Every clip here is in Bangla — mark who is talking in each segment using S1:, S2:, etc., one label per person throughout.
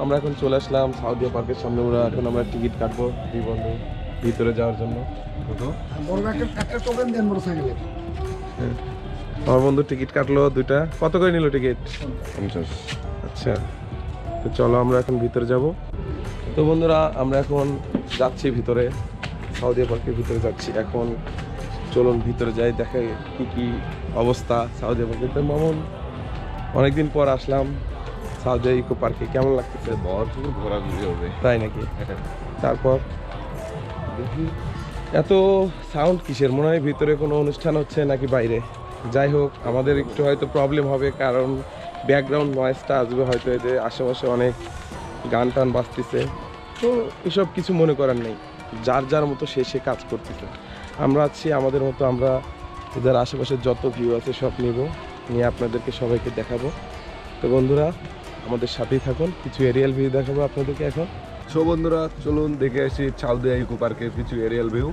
S1: আমরা এখন চলে আসলাম সাউদিয়া পার্কের সামনে। ওরা এখন আমরা টিকিট কাটবো দুই বন্ধু ভিতরে যাওয়ার জন্য। আমার বন্ধু টিকিট কাটলো দুইটা। কত করে নিল টিকিট? 50। আচ্ছা, তো চলো আমরা এখন ভিতরে যাব। তো বন্ধুরা আমরা এখন যাচ্ছি ভিতরে, সাউদিয়া পার্কের ভিতরে যাচ্ছি এখন। চলুন ভিতরে যাই, দেখে কি কি অবস্থা সাউদিয়া পার্কে। তো মামুন, অনেকদিন পর আসলাম সাউদিয়া ইকো পার্কে, কেমন লাগতেছে?
S2: ভরপুর ঘোরাঘুরি হবে।
S1: তাই নাকি? তারপর এত সাউন্ড কিসের? মনে হয় ভিতরে কোনো অনুষ্ঠান হচ্ছে নাকি বাইরে? যাই হোক, আমাদের একটু হয়তো প্রবলেম হবে, কারণ ব্যাকগ্রাউন্ড নয়েজটা আসবে হয়তো, এতে আশেপাশে অনেক গান টান বাজতেছে। তো এসব কিছু মনে করার নেই, যার যার মতো সে কাজ করতেছে। আমরা আছি আমাদের মতো, আমরা এদের আশেপাশে যত ভিউ আছে সব নিব, নিয়ে আপনাদেরকে সবাইকে দেখাবো। তো বন্ধুরা আমাদের সাথেই থাকুন, কিছু এরিয়াল ভিউ দেখাবো আপনাদেরকে এখন।
S2: সো বন্ধুরা চলুন দেখে আসি সাউদিয়া ইকো পার্কের কিছু এরিয়াল ভিউ।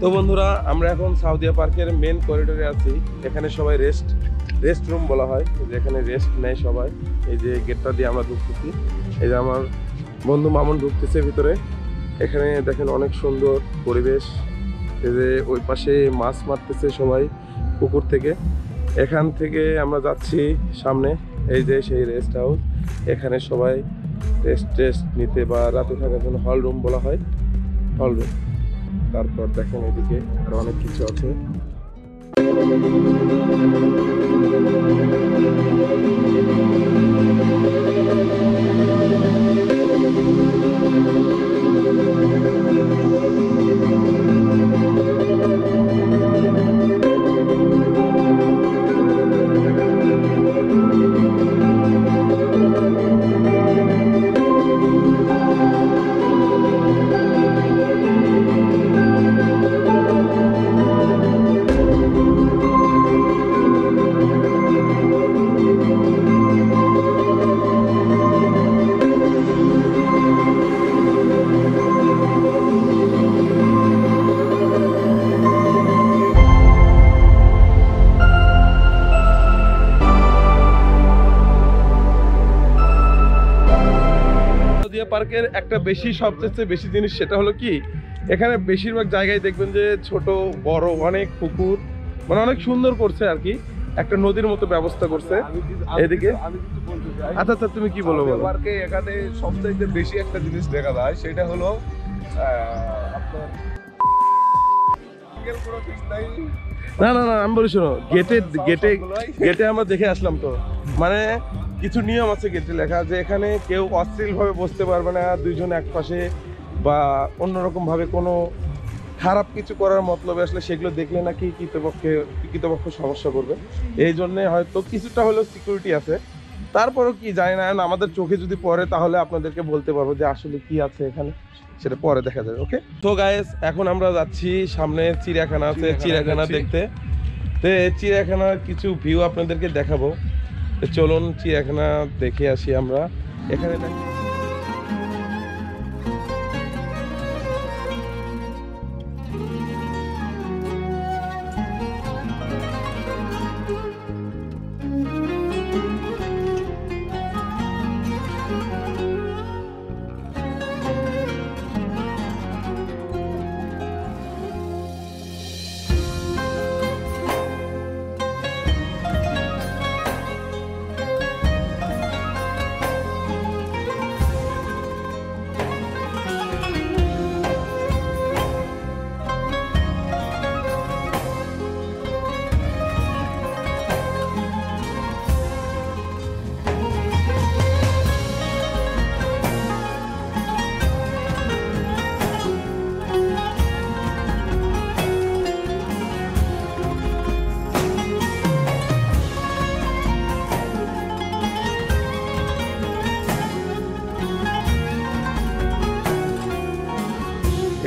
S1: তো বন্ধুরা আমরা এখন সাউদিয়া পার্কের মেন করিডোরে আছি। এখানে সবাই রেস্ট রুম বলা হয়, যেখানে রেস্ট নেয় সবাই। এই যে গেটটা দিয়ে আমরা ঢুকতেছি, এই যে আমার বন্ধু মামুন ঢুকতেছে ভিতরে। এখানে দেখেন অনেক সুন্দর পরিবেশ। এই যে ওই পাশে মাছ মারতেছে সবাই পুকুর থেকে। এখান থেকে আমরা যাচ্ছি সামনে, এই যে সেই রেস্ট হাউস। এখানে সবাই রেস্ট নিতে বা রাতে থাকার জন্য হল রুম বলা হয়, হল রুম। তারপর দেখেন এদিকে আরো অনেক কিছু আছে। পার্কের একটা সবচেয়ে বেশি জিনিস সেটা হলো কি, এখানে বেশিরভাগ জায়গায় দেখবেন যে ছোট বড় অনেক পুকুর, মানে অনেক সুন্দর করছে আর কি, একটা নদীর মতো ব্যবস্থা করছে এদিকে। আচ্ছা আচ্ছা, তুমি কি বলো?
S2: পার্কে এখানে সবচেয়ে বেশি একটা জিনিস দেখা যায়, সেটা হলো আপনার
S1: না না না, আমি বলি শোনো, গেটে আমরা দেখে আসলাম তো, মানে কিছু নিয়ম আছে গেটে লেখা, যে এখানে কেউ অশ্লীল ভাবে বসতে পারবে না, দুইজন এক পাশে, বা অন্যরকম ভাবে কোনো খারাপ কিছু করার মতলবে আসলে সেগুলো দেখলে নাকি কৃতপক্ষ সমস্যা করবে। এই জন্য হয়তো কিছুটা হলেও সিকিউরিটি আছে। তারপরও কি জানি না, আমাদের চোখে যদি পড়ে তাহলে আপনাদেরকে বলতে পারবো যে আসলে কি আছে এখানে, সেটা পরে দেখা যাবে। ওকে, তো গাইস এখন আমরা যাচ্ছি সামনে চিড়িয়াখানা আছে, চিড়িয়াখানা দেখতে। তো চিড়িয়াখানার কিছু ভিউ আপনাদেরকে দেখাবো। চলুন চিড়িয়াখানা দেখে আসি আমরা। এখানে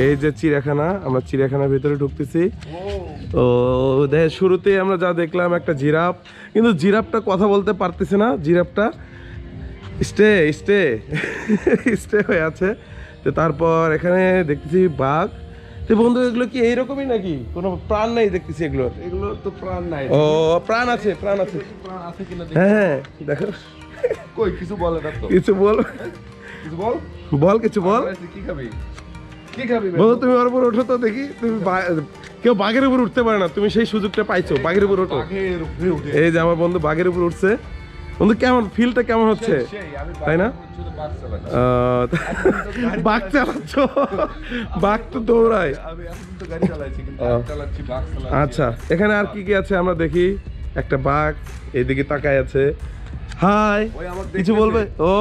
S1: এই যে চিড়িয়াখানা, আমরা চিড়িয়াখানার ভিতরে ঢুকতেছি। ও শুরুতেই আমরা যা দেখলাম একটা জিরাফ, কিন্তু জিরাফটা কথা বলতে পারতেছে না, জিরাফটা স্টে স্টে স্টে হয়ে আছে। তো তারপর এখানে দেখতেছি বাঘ। তো বন্ধু এগুলো কি এইরকমই নাকি, কোনো প্রাণ নাই দেখতেছি এগুলো?
S2: এগুলো তো প্রাণ নাই।
S1: ও প্রাণ আছে, প্রাণ আছে,
S2: প্রাণ আছে কিনা
S1: হ্যাঁ দেখো।
S2: কই কিছু বলে না তো,
S1: কিছু বল,
S2: কিছু বল,
S1: বল কিছু বল।
S2: কি খাবি, কি খাবি
S1: বলো তুমি ওর উপর ওঠো তো দেখি। তুমি কেউ বাঘের উপর উঠতে পারে না, তুমি সেই সুযোগটা পাইছো, বাঘের উপর ওঠো। এই যে আমার বন্ধু বাঘের উপর উঠছে। বন্ধু কেমন ফিলটা কেমন হচ্ছে, তাই না? বাঘ চালাচ্ছ, বাঘ তো দৌড়ায়। আচ্ছা এখানে আর কি কি আছে আমরা দেখি। একটা বাঘ এইদিকে তাকায় আছে। হাই, কিছু বলবে? ও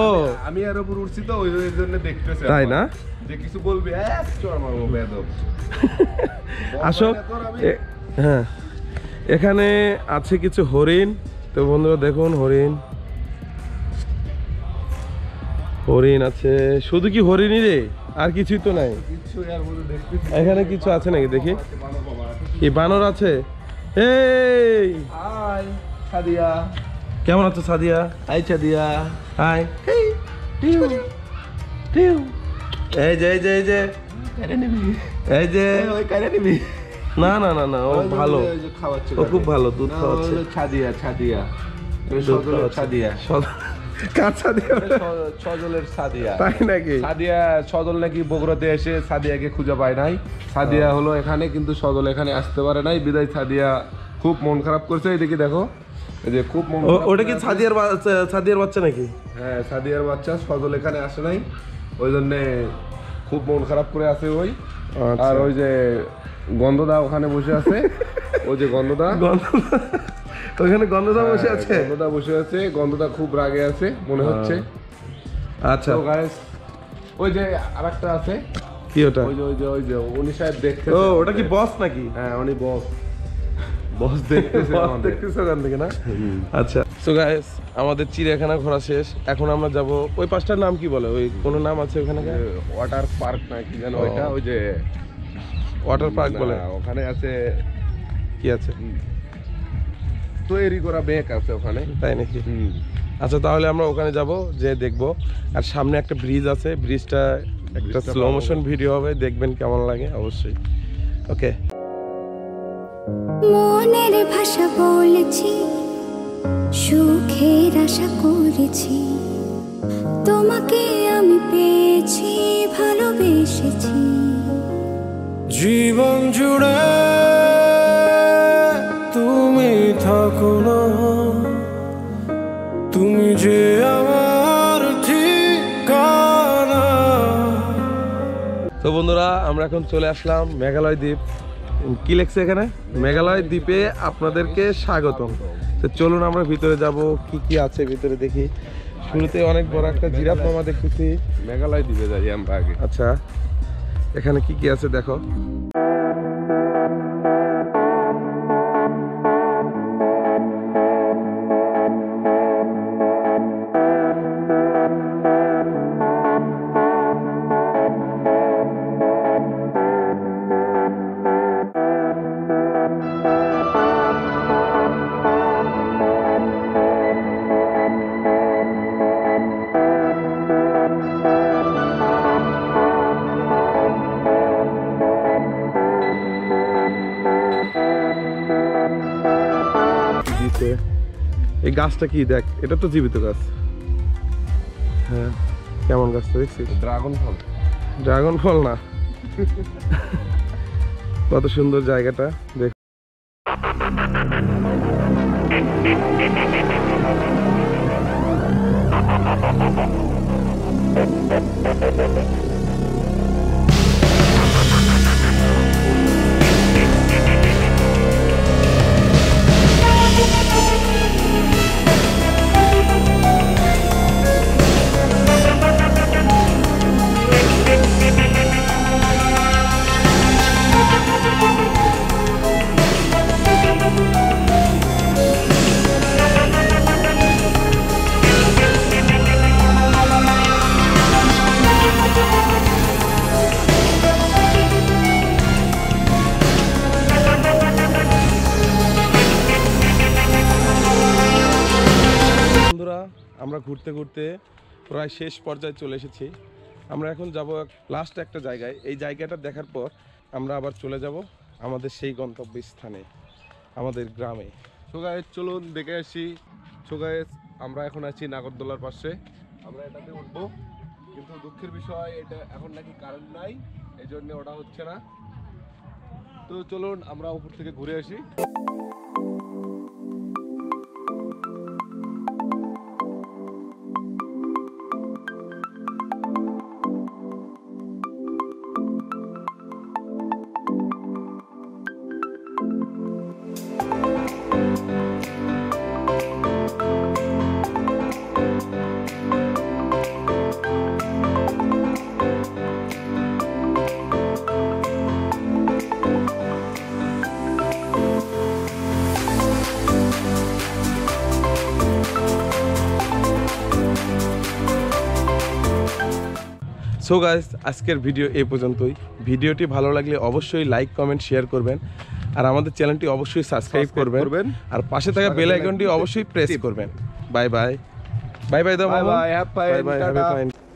S2: আমি এর উপর উঠছি তো ওই জন্য দেখতেছে,
S1: তাই না?
S2: যে কিছু বলবে চড় মারবো বেদব।
S1: আসো। হ্যাঁ এখানে আছে কিছু হরিণ। তো বন্ধুরা দেখুন হরিণ, হরিণ আছে। শুধু কি হরিণই রে, আর কিছুই তো নাই এখানে? কিছু আছে নাকি দেখি? কি বানর আছে? এই
S2: সাদিয়া,
S1: কেমন আছো সাদিয়া?
S2: High Sadia,
S1: high. এই যে এই যে এই যে এই যে না না না না, ও ভালো, ও খুব ভালো, দুধ খাওয়াচ্ছে।
S2: ছাদিয়া ছাদিয়া ছাদিয়া
S1: কাঁচা দিয়ে
S2: সজলের সাদিয়া,
S1: তাই নাকি?
S2: সাদিয়া সজল নাকি বগুড়াতে এসে সাদিয়াকে খুঁজে পায় নাই। সাদিয়া হলো এখানে, কিন্তু সজল এখানে আসতে পারে নাই, বিদায় সাদিয়া খুব মন খারাপ করছে। এদিকে দেখো, এই যে খুব মন।
S1: ওটা কি সাদিয়ার সাদিয়ার বাচ্চা নাকি?
S2: হ্যাঁ সাদিয়ার বাচ্চা। সজল এখানে আসে নাই, ওই জন্য খুব মন খারাপ করে আছে ওই। আর ওই যে গন্ধদা ওখানে বসে আছে, ওই যে গন্ধদা,
S1: ওখানে গন্ধদা বসে আছে।
S2: গন্ধদা বসে আছে, গন্ধদা খুব রাগে আছে মনে হচ্ছে।
S1: আচ্ছা
S2: তো গাইস ওই যে আরেকটা আছে,
S1: কি ওটা?
S2: ওই যে ওই যে ওই যে উনি সাহেব দেখতে।
S1: ও ওটা কি বস নাকি?
S2: হ্যাঁ উনি বস, বস দেখতেছে,
S1: বস দেখতেছে ওখান থেকে না? আচ্ছা সো গাইস আমাদের চিড়িয়াখানা ঘোরা শেষ। এখন আমরা যাব ওই পাঁচটার নাম কি বলে, ওই কোন নাম আছে ওখানে?
S2: ওয়াটার পার্ক না কি জানো ওইটা, ওই যে
S1: ওয়াটার পার্ক বলে।
S2: ওখানে আছে
S1: কি আছে?
S2: তৈরি করা ব্যাগ আছে ওখানে,
S1: তাই নাকি? আচ্ছা তাহলে আমরা ওখানে যাব, যে দেখব। আর সামনে একটা ব্রিজ আছে, ব্রিজটা একটা স্লো মোশন ভিডিও হবে, দেখবেন কেমন লাগে অবশ্যই। ওকে।
S3: মনের ভাষা বলেছি, সুখের আশা করেছি, তোমাকে আমি পেয়েছি, ভালোবেসেছি
S4: জীবন জুড়ে তুমি থাকো না, তুমি যে আমার ঠিকানা।
S1: তো বন্ধুরা আমরা এখন চলে আসলাম মেঘালয় দ্বীপ। কি লেখছে এখানে? মেঘালয় দ্বীপে আপনাদেরকে স্বাগতম। তো চলুন আমরা ভিতরে যাব, কি কি আছে ভিতরে দেখি। শুরুতে অনেক বড় একটা জিরাফ মামা দেখতেছি।
S2: মেঘালয় দ্বীপে যাই আমরা আগে।
S1: আচ্ছা এখানে কি কি আছে দেখো। এই গাছটা কি দেখ, এটা তো জীবিত গাছ। হ্যাঁ কেমন গাছটা দেখছিস?
S2: ড্রাগন ফল।
S1: ড্রাগন ফল না, কত সুন্দর জায়গাটা দেখ। আমরা ঘুরতে ঘুরতে প্রায় শেষ পর্যায়ে চলে এসেছি। আমরা এখন যাব লাস্ট একটা জায়গায়। এই জায়গাটা দেখার পর আমরা আবার চলে যাব আমাদের সেই গন্তব্যস্থানে, আমাদের গ্রামে।
S2: সো গাইস চলুন দেখে আসি। সো গাইস আমরা এখন আছি নাগরদোলার পাশে, আমরা এটাতে উঠবো, কিন্তু দুঃখের বিষয় এটা এখন নাকি কারেন্ট নাই, এই জন্য ওটা হচ্ছে না। তো চলুন আমরা উপর থেকে ঘুরে আসি।
S1: সো গাইস আজকের ভিডিও এই পর্যন্তই। ভিডিওটি ভালো লাগলে অবশ্যই লাইক কমেন্ট শেয়ার করবেন, আর আমাদের চ্যানেলটি অবশ্যই সাবস্ক্রাইব করবেন, আর পাশে থাকা বেল আইকনটি অবশ্যই প্রেস করবেন। বাই বাই, বাই বাই দাও
S2: বাই
S1: মামা,
S2: bye, have
S1: bye bye, have a
S2: fine.
S1: Fine.